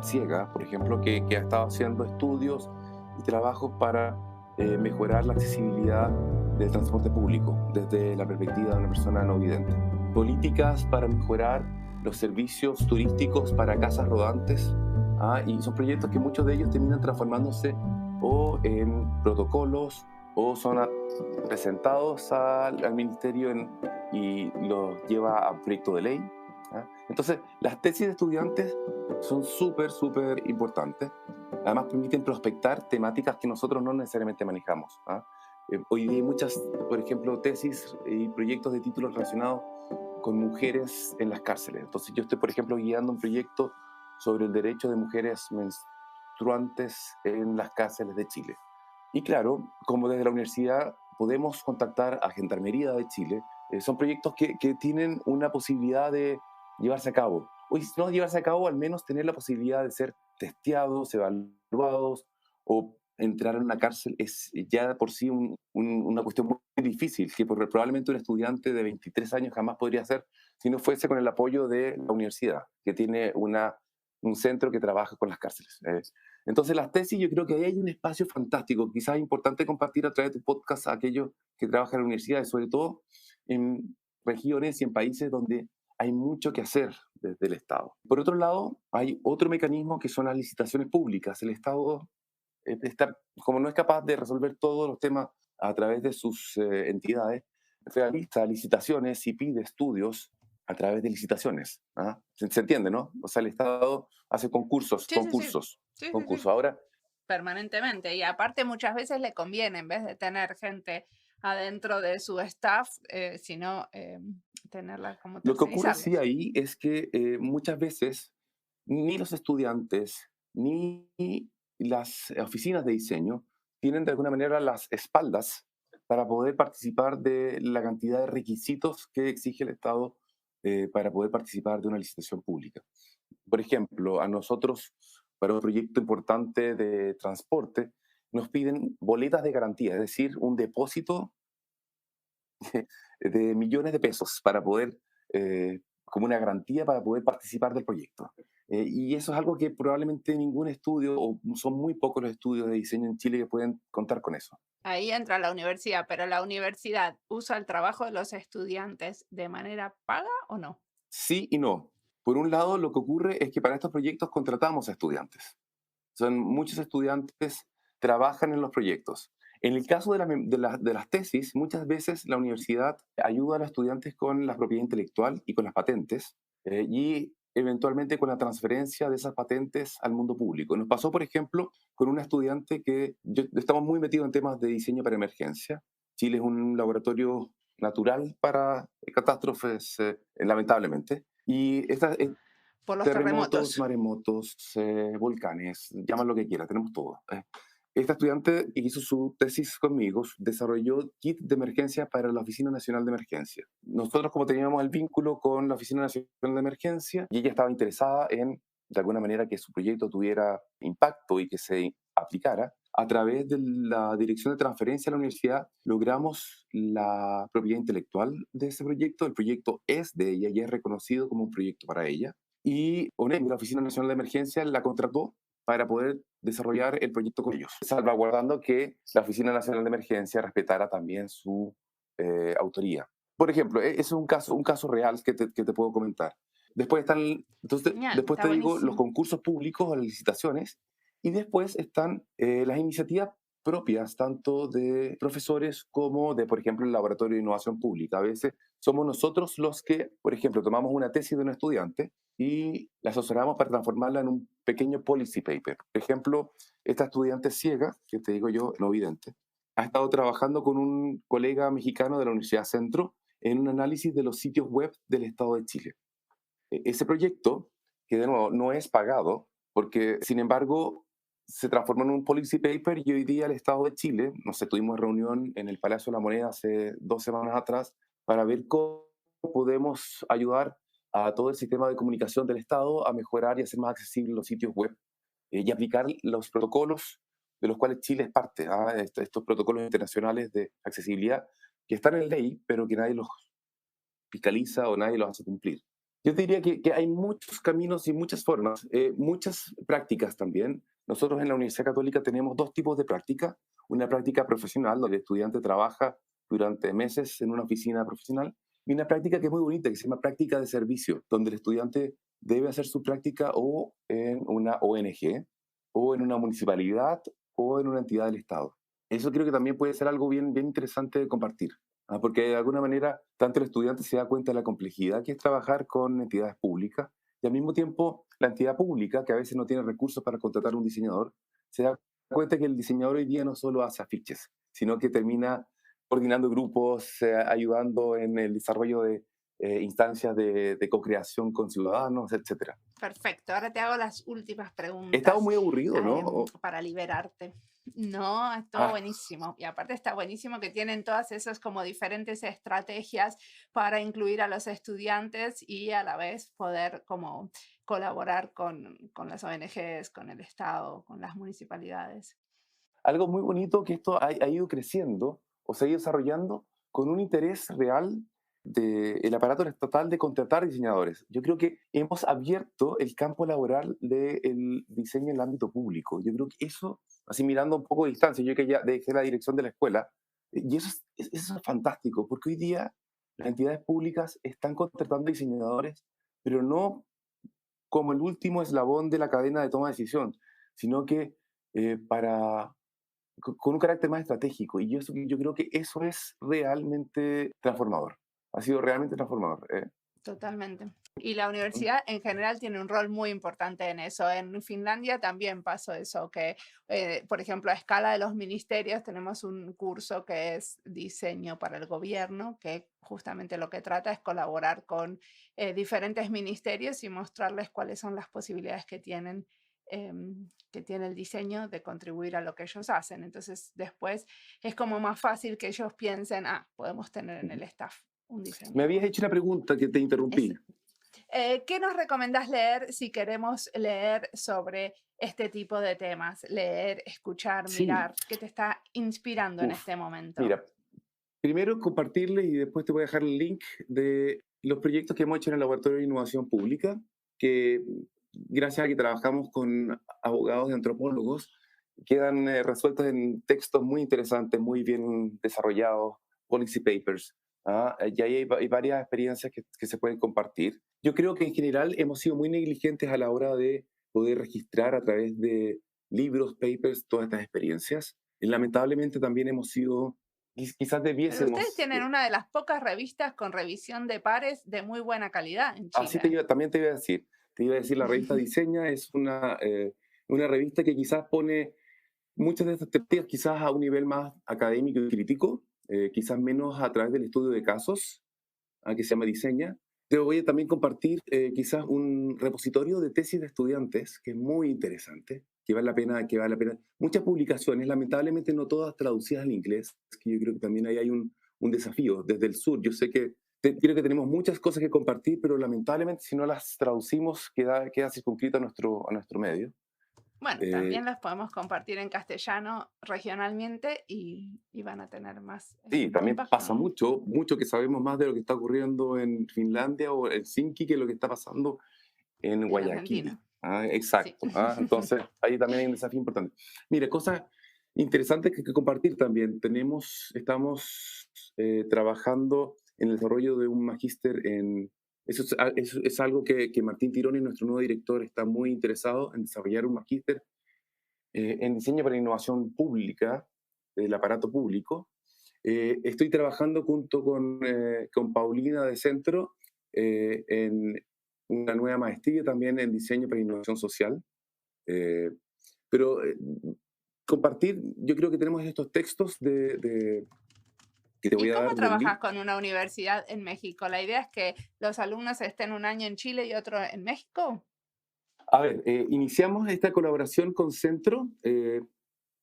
ciega, por ejemplo, que ha estado haciendo estudios y trabajos para mejorar la accesibilidad del transporte público desde la perspectiva de una persona no vidente. Políticas para mejorar los servicios turísticos para casas rodantes, y son proyectos que muchos de ellos terminan transformándose o en protocolos o son presentados al ministerio y los lleva a proyecto de ley. Entonces, las tesis de estudiantes son súper importantes. Además, permiten prospectar temáticas que nosotros no necesariamente manejamos. Hoy día hay muchas, por ejemplo, tesis y proyectos de títulos relacionados con mujeres en las cárceles. Entonces, yo estoy, por ejemplo, guiando un proyecto sobre el derecho de mujeres menstruantes en las cárceles de Chile. Y claro, como desde la universidad podemos contactar a Gendarmería de Chile, son proyectos que tienen una posibilidad de llevarse a cabo. O si no llevarse a cabo, al menos tener la posibilidad de ser testeados, evaluados, o entrar en una cárcel es ya de por sí una cuestión muy difícil, que probablemente un estudiante de 23 años jamás podría hacer si no fuese con el apoyo de la universidad, que tiene un centro que trabaja con las cárceles. Entonces, las tesis, yo creo que ahí hay un espacio fantástico, quizás importante compartir a través de tu podcast a aquellos que trabajan en universidades, sobre todo en regiones y en países donde hay mucho que hacer desde el Estado. Por otro lado, hay otro mecanismo que son las licitaciones públicas. El Estado como no es capaz de resolver todos los temas a través de sus entidades, realiza licitaciones y pide estudios a través de licitaciones. ¿Ah? ¿Se entiende, no? O sea, el Estado hace concursos, Sí, sí, sí. concursos, Sí, sí, concursos. sí. Ahora, Permanentemente. Y aparte muchas veces le conviene, en vez de tener gente adentro de su staff, sino tenerla como lo que ocurre sí tercerizarlos. ahí es que muchas veces ni los estudiantes ni las oficinas de diseño tienen de alguna manera las espaldas para poder participar de la cantidad de requisitos que exige el Estado para poder participar de una licitación pública. Por ejemplo, a nosotros, para un proyecto importante de transporte, nos piden boletas de garantía, es decir, un depósito de millones de pesos para poder, como una garantía para poder participar del proyecto. Y eso es algo que probablemente ningún estudio, o son muy pocos los estudios de diseño en Chile que pueden contar con eso. Ahí entra la universidad, pero la universidad usa el trabajo de los estudiantes de manera paga o no. Sí y no. Por un lado, lo que ocurre es que para estos proyectos contratamos a estudiantes. Son muchos estudiantes trabajan en los proyectos. En el caso de las tesis, muchas veces la universidad ayuda a los estudiantes con la propiedad intelectual y con las patentes y eventualmente con la transferencia de esas patentes al mundo público. Nos pasó, por ejemplo, con una estudiante estamos muy metidos en temas de diseño para emergencia. Chile es un laboratorio natural para catástrofes, lamentablemente. Y Por los terremotos, terremotos. maremotos, volcanes, llaman lo que quieran, tenemos todo. Esta estudiante hizo su tesis conmigo, desarrolló kit de emergencia para la Oficina Nacional de Emergencia. Nosotros, como teníamos el vínculo con la Oficina Nacional de Emergencia, y ella estaba interesada en, de alguna manera, que su proyecto tuviera impacto y que se aplicara, a través de la Dirección de Transferencia a la universidad logramos la propiedad intelectual de ese proyecto. El proyecto es de ella y es reconocido como un proyecto para ella. Y ONEMI, la Oficina Nacional de Emergencia, la contrató para poder desarrollar el proyecto con ellos, salvaguardando que la Oficina Nacional de Emergencia respetara también su autoría. Por ejemplo, ese es un caso real que te puedo comentar. Genial, Después está te digo los buenísimo. concursos públicos o las licitaciones, y después están las iniciativas propias, tanto de profesores como de, por ejemplo, el Laboratorio de Innovación Pública. A veces somos nosotros los que, por ejemplo, tomamos una tesis de un estudiante y la asesoramos para transformarla en un pequeño policy paper. Por ejemplo, esta estudiante ciega, que te digo yo, no vidente, ha estado trabajando con un colega mexicano de la Universidad Centro en un análisis de los sitios web del Estado de Chile. Ese proyecto, que de nuevo no es pagado, porque sin embargo se transformó en un policy paper y hoy día el Estado de Chile, no sé, tuvimos reunión en el Palacio de la Moneda hace 2 semanas atrás para ver cómo podemos ayudar a todo el sistema de comunicación del Estado a mejorar y hacer más accesibles los sitios web y aplicar los protocolos de los cuales Chile es parte, estos protocolos internacionales de accesibilidad que están en ley, pero que nadie los fiscaliza o nadie los hace cumplir. Yo te diría que hay muchos caminos y muchas formas, muchas prácticas también. Nosotros en la Universidad Católica tenemos dos tipos de práctica. Una práctica profesional, donde el estudiante trabaja durante meses en una oficina profesional, y una práctica que es muy bonita, que se llama práctica de servicio, donde el estudiante debe hacer su práctica o en una ONG, o en una municipalidad, o en una entidad del Estado. Eso creo que también puede ser algo bien interesante de compartir. Porque de alguna manera tanto el estudiante se da cuenta de la complejidad que es trabajar con entidades públicas y al mismo tiempo la entidad pública, que a veces no tiene recursos para contratar un diseñador, se da cuenta que el diseñador hoy día no solo hace afiches, sino que termina coordinando grupos, ayudando en el desarrollo de instancias de co-creación con ciudadanos, etcétera. Perfecto. Ahora te hago las últimas He estado preguntas muy aburrido, ¿no? para liberarte. No, estuvo Ah, buenísimo. Y aparte está buenísimo que tienen todas esas como diferentes estrategias para incluir a los estudiantes y a la vez poder como colaborar con las ONGs, con el Estado, con las municipalidades. algo muy bonito que esto ha ido creciendo o se ha ido desarrollando con un interés real del aparato estatal de contratar diseñadores. Yo creo que hemos abierto el campo laboral del diseño en el ámbito público. Yo creo que eso, así mirando un poco de distancia, yo que ya dejé la dirección de la escuela, y eso es fantástico, porque hoy día las entidades públicas están contratando diseñadores, pero no como el último eslabón de la cadena de toma de decisión, sino que para con un carácter más estratégico. Y yo creo que eso es realmente transformador. Ha sido realmente transformador. Totalmente. Y la universidad en general tiene un rol muy importante en eso. En Finlandia también pasó eso, que, por ejemplo, a escala de los ministerios tenemos un curso que es diseño para el gobierno, que justamente lo que trata es colaborar con diferentes ministerios y mostrarles cuáles son las posibilidades que tiene el diseño de contribuir a lo que ellos hacen. Entonces, después es como más fácil que ellos piensen, podemos tener en el staff un Me diseñador. habías hecho una pregunta que te interrumpí. Sí. ¿Qué nos recomendás leer si queremos leer sobre este tipo de temas? Leer, escuchar, Sí, mirar. ¿Qué te está inspirando en uf. este momento? Mira, primero compartirle y después te voy a dejar el link de los proyectos que hemos hecho en el Laboratorio de Innovación Pública, que gracias a que trabajamos con abogados y antropólogos, quedan resueltos en textos muy interesantes, muy bien desarrollados, policy papers. Y ahí hay varias experiencias que se pueden compartir. Yo creo que en general hemos sido muy negligentes a la hora de poder registrar a través de libros, papers, todas estas experiencias. Y lamentablemente también hemos sido quizás Pero ustedes debiésemos, tienen una de las pocas revistas con revisión de pares de muy buena calidad en Chile. también te iba a decir, la revista Diseña es una revista que quizás pone muchas de estas teorías quizás a un nivel más académico y crítico, quizás menos a través del estudio de casos, que se llama Diseña. Te voy a también compartir quizás un repositorio de tesis de estudiantes que es muy interesante, que vale la pena. Muchas publicaciones, lamentablemente no todas traducidas al inglés, que yo creo que también ahí hay un desafío desde el sur. Yo sé que creo que tenemos muchas cosas que compartir, pero lamentablemente si no las traducimos queda circunscrito a nuestro medio. Bueno, Eh, también las podemos compartir en castellano regionalmente y van a tener más Sí, también impacto, pasa ¿no? mucho que sabemos más de lo que está ocurriendo en Finlandia o Helsinki que lo que está pasando en En Guayaquil. Argentina, sí. Exacto. Entonces, ahí también hay un desafío importante. Mira, cosas interesantes que compartir también. Estamos trabajando en el desarrollo de un magíster en... Eso es algo que Martín Tironi, nuestro nuevo director, está muy interesado en desarrollar un magíster en diseño para innovación pública, del aparato público. Estoy trabajando junto con Paulina de Centro en una nueva maestría también en diseño para innovación social. Eh, pero compartir, yo creo que tenemos estos textos que te ¿Y voy a cómo dar del trabajas link. con una universidad en México? ¿La idea es que los alumnos estén un año en Chile y otro en México? A ver, iniciamos esta colaboración con Centro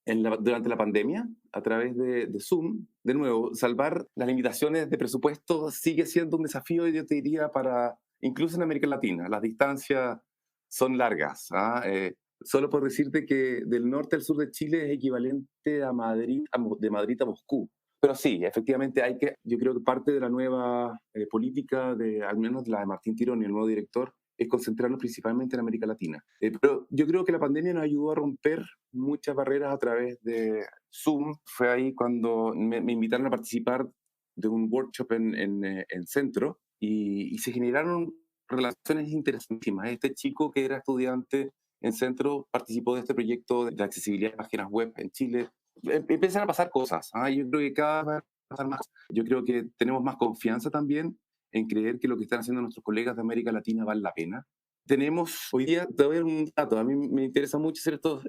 durante la pandemia a través de Zoom. De nuevo, salvar las limitaciones de presupuesto sigue siendo un desafío, yo te diría, incluso en América Latina. Las distancias son largas. Solo por decirte que del norte al sur de Chile es equivalente a Madrid, de Madrid a Moscú. Pero sí, efectivamente yo creo que parte de la nueva política, al menos la de Martín Tironi, el nuevo director, es concentrarnos principalmente en América Latina. Pero yo creo que la pandemia nos ayudó a romper muchas barreras a través de Zoom. Fue ahí cuando me invitaron a participar de un workshop en Centro y se generaron relaciones interesantísimas. Este chico que era estudiante en Centro participó de este proyecto de accesibilidad de páginas web en Chile. Empiezan a pasar cosas. Yo creo que cada vez va a pasar más. Yo creo que tenemos más confianza también en creer que lo que están haciendo nuestros colegas de América Latina vale la pena. Hoy día, te voy a dar un dato, a mí me interesa mucho hacer esto.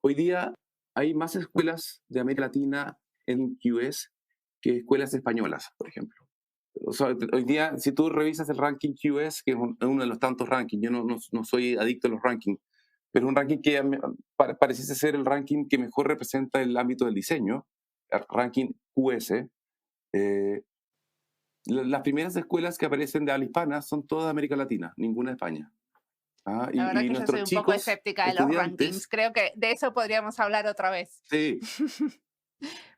Hoy día hay más escuelas de América Latina en QS que escuelas españolas, por ejemplo. O sea, hoy día, si tú revisas el ranking QS, que es uno de los tantos rankings, yo no soy adicto a los rankings, pero es un ranking que pareciese ser el ranking que mejor representa el ámbito del diseño, el ranking QS. eh, las primeras escuelas que aparecen de habla hispana son todas de América Latina, ninguna de España. La verdad Y que yo soy nuestros un poco chicos, escéptica de los rankings. estudiantes, Creo que de eso podríamos hablar otra vez. sí,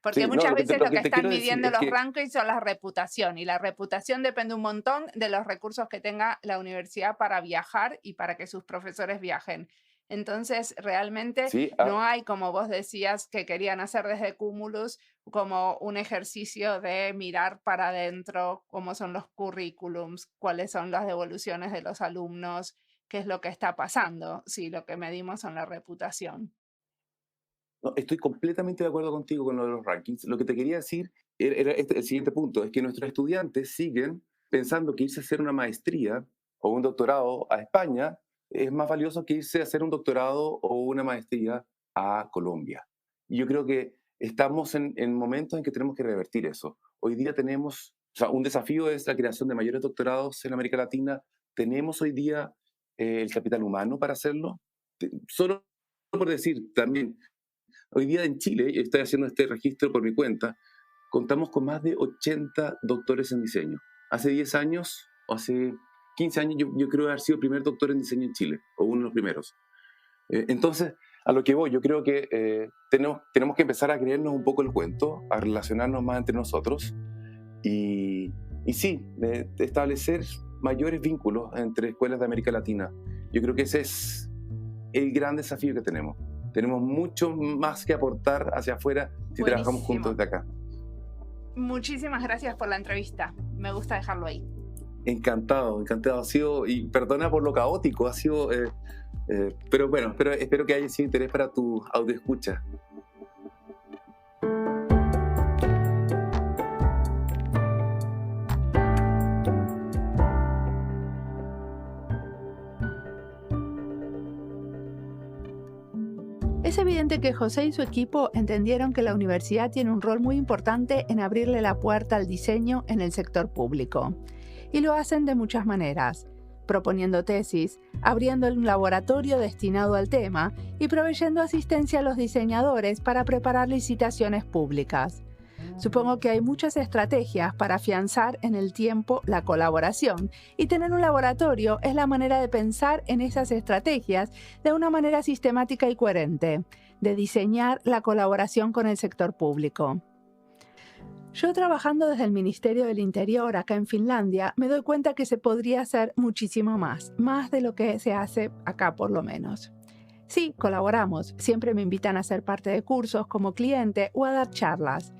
Porque sí, no, muchas veces lo lo que que te están quiero decir midiendo es los que rankings son la reputación, y la reputación depende un montón de los recursos que tenga la universidad para viajar y para que sus profesores viajen. Entonces, realmente sí, no hay, como vos decías, que querían hacer desde Cumulus, como un ejercicio de mirar para adentro cómo son los currículums, cuáles son las devoluciones de los alumnos, qué es lo que está pasando, si lo que medimos son la reputación. no, estoy completamente de acuerdo contigo con lo de los rankings. Lo que te quería decir era el siguiente punto, es que nuestros estudiantes siguen pensando que irse a hacer una maestría o un doctorado a España es más valioso que irse a hacer un doctorado o una maestría a Colombia. Y yo creo que estamos en momentos en que tenemos que revertir eso. Hoy día tenemos, o sea, un desafío es la creación de mayores doctorados en América Latina. Tenemos hoy día el capital humano para hacerlo. Solo por decir también, hoy día en Chile, y estoy haciendo este registro por mi cuenta, contamos con más de 80 doctores en diseño. Hace 10 años, o hace 15 años, yo creo haber sido el primer doctor en diseño en Chile, o uno de los primeros. Entonces, a lo que voy, yo creo que tenemos que empezar a creernos un poco el cuento, a relacionarnos más entre nosotros, y sí, de establecer mayores vínculos entre escuelas de América Latina. Yo creo que ese es el gran desafío que tenemos. Tenemos mucho más que aportar hacia afuera si trabajamos juntos Buenísimo. desde acá. Muchísimas gracias por la entrevista. Me gusta dejarlo ahí. Encantado, encantado. Ha sido, y perdona por lo caótico, ha sido, pero bueno, espero que haya sido interés para tu audio escucha. Es evidente que José y su equipo entendieron que la universidad tiene un rol muy importante en abrirle la puerta al diseño en el sector público. Y lo hacen de muchas maneras: proponiendo tesis, abriendo un laboratorio destinado al tema y proveyendo asistencia a los diseñadores para preparar licitaciones públicas. Supongo que hay muchas estrategias para afianzar en el tiempo la colaboración, y tener un laboratorio es la manera de pensar en esas estrategias de una manera sistemática y coherente, de diseñar la colaboración con el sector público. Yo, trabajando desde el Ministerio del Interior acá en Finlandia, me doy cuenta que se podría hacer muchísimo más de lo que se hace acá por lo menos. Sí, colaboramos, siempre me invitan a ser parte de cursos como cliente o a dar charlas.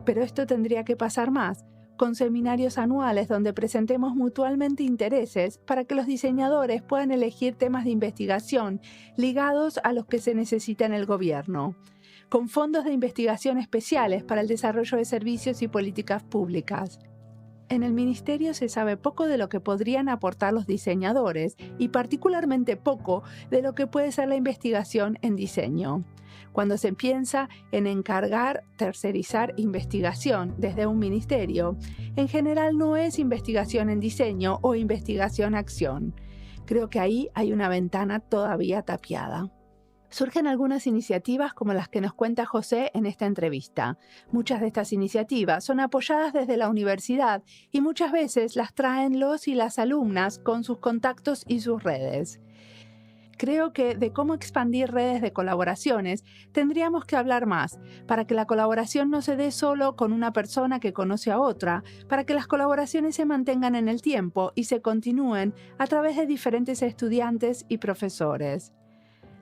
Pero esto tendría que pasar más, con seminarios anuales donde presentemos mutuamente intereses para que los diseñadores puedan elegir temas de investigación ligados a los que se necesita en el gobierno, con fondos de investigación especiales para el desarrollo de servicios y políticas públicas. En el ministerio se sabe poco de lo que podrían aportar los diseñadores y particularmente poco de lo que puede ser la investigación en diseño. Cuando se piensa en encargar, tercerizar investigación desde un ministerio, en general no es investigación en diseño o investigación-acción. Creo que ahí hay una ventana todavía tapiada. Surgen algunas iniciativas como las que nos cuenta José en esta entrevista. Muchas de estas iniciativas son apoyadas desde la universidad y muchas veces las traen los y las alumnas con sus contactos y sus redes. Creo que de cómo expandir redes de colaboraciones tendríamos que hablar más, para que la colaboración no se dé solo con una persona que conoce a otra, para que las colaboraciones se mantengan en el tiempo y se continúen a través de diferentes estudiantes y profesores.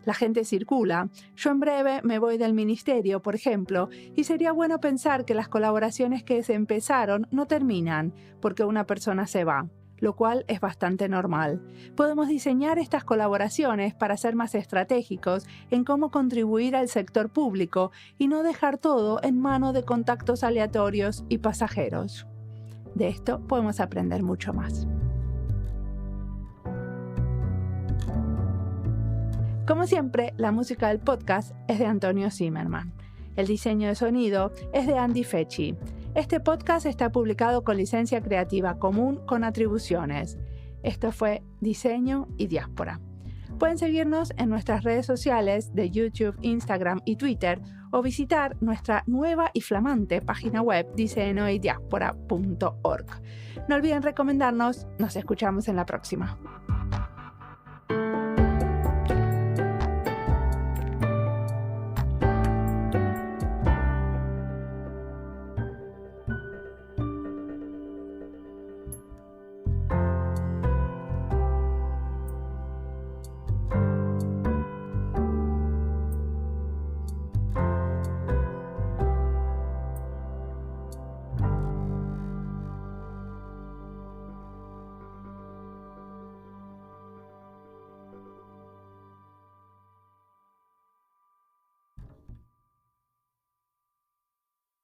La gente circula. Yo en breve me voy del ministerio, por ejemplo, y sería bueno pensar que las colaboraciones que se empezaron no terminan porque una persona se va, lo cual es bastante normal. Podemos diseñar estas colaboraciones para ser más estratégicos en cómo contribuir al sector público y no dejar todo en manos de contactos aleatorios y pasajeros. De esto podemos aprender mucho más. Como siempre, la música del podcast es de Antonio Zimmerman. El diseño de sonido es de Andy Fechi. Este podcast está publicado con licencia creativa común con atribuciones. Esto fue Diseño y Diáspora. Pueden seguirnos en nuestras redes sociales de YouTube, Instagram y Twitter o visitar nuestra nueva y flamante página web diseñoydiaspora.org. No olviden recomendarnos. Nos escuchamos en la próxima.